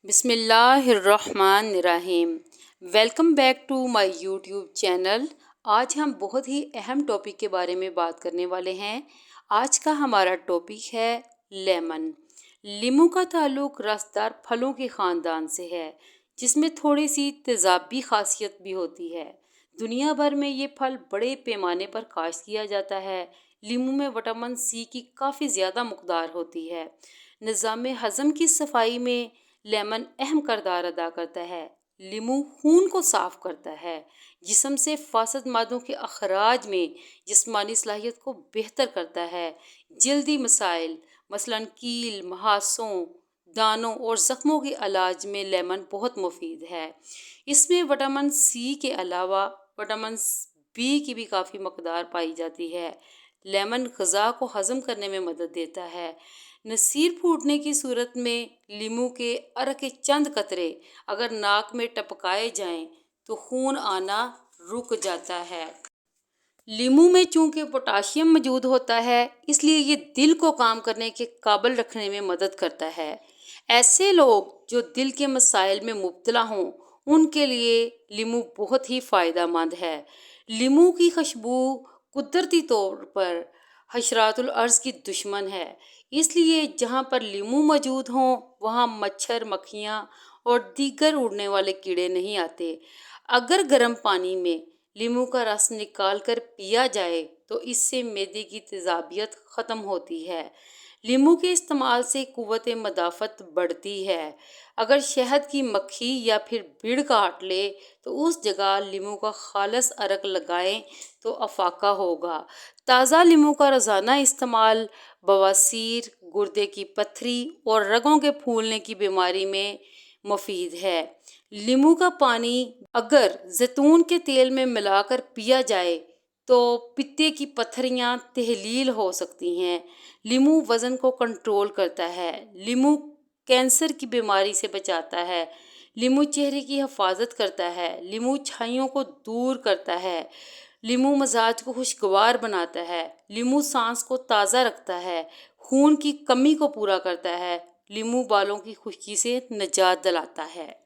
بسم اللہ الرحمن الرحیم۔ Welcome back to my YouTube channel. آج ہم بہت ہی اہم ٹاپک کے بارے میں بات کرنے والے ہیں۔ آج کا ہمارا ٹاپک ہے لیمن۔ لیموں کا تعلق رسدار پھلوں کے خاندان سے ہے، جس میں تھوڑی سی تیزابی خاصیت بھی ہوتی ہے۔ دنیا بھر میں یہ پھل بڑے پیمانے پر کاشت کیا جاتا ہے۔ لیموں میں وٹامن سی کی کافی زیادہ مقدار ہوتی ہے۔ نظام ہضم کی صفائی میں لیمن اہم کردار ادا کرتا ہے۔ لیموں خون کو صاف کرتا ہے، جسم سے فاسد مادوں کے اخراج میں جسمانی صلاحیت کو بہتر کرتا ہے۔ جلدی مسائل مثلاً کیل، مہاسوں، دانوں اور زخموں کے علاج میں لیمن بہت مفید ہے۔ اس میں وٹامن سی کے علاوہ وٹامن بی کی بھی کافی مقدار پائی جاتی ہے۔ لیمن غذا کو ہضم کرنے میں مدد دیتا ہے۔ نصیر پھوٹنے کی صورت میں لیموں کے عرق کے چند قطرے اگر ناک میں ٹپکائے جائیں تو خون آنا رک جاتا ہے۔ لیموں میں چونکہ پوٹاشیم موجود ہوتا ہے، اس لیے یہ دل کو کام کرنے کے قابل رکھنے میں مدد کرتا ہے۔ ایسے لوگ جو دل کے مسائل میں مبتلا ہوں، ان کے لیے لیموں بہت ہی فائدہ مند ہے۔ لیموں کی خوشبو قدرتی طور پر حشرات الارض کی دشمن ہے، اس لیے جہاں پر لیموں موجود ہوں وہاں مچھر، مکھیاں اور دیگر اڑنے والے کیڑے نہیں آتے۔ اگر گرم پانی میں لیموں کا رس نکال کر پیا جائے تو اس سے معدے کی تیزابیت ختم ہوتی ہے۔ لیموں کے استعمال سے قوت مدافعت بڑھتی ہے۔ اگر شہد کی مکھی یا پھر بڑ کاٹ لے تو اس جگہ لیموں کا خالص عرق لگائیں تو افاقہ ہوگا۔ تازہ لیموں کا روزانہ استعمال بواسیر، گردے کی پتھری اور رگوں کے پھولنے کی بیماری میں مفید ہے۔ لیموں کا پانی اگر زیتون کے تیل میں ملا کر پیا جائے تو پتے کی پتھریاں تحلیل ہو سکتی ہیں۔ لیموں وزن کو کنٹرول کرتا ہے۔ لیموں کینسر کی بیماری سے بچاتا ہے۔ لیموں چہرے کی حفاظت کرتا ہے۔ لیموں چھائیوں کو دور کرتا ہے۔ لیموں مزاج کو خوشگوار بناتا ہے۔ لیموں سانس کو تازہ رکھتا ہے۔ خون کی کمی کو پورا کرتا ہے۔ لیموں بالوں کی خشکی سے نجات دلاتا ہے۔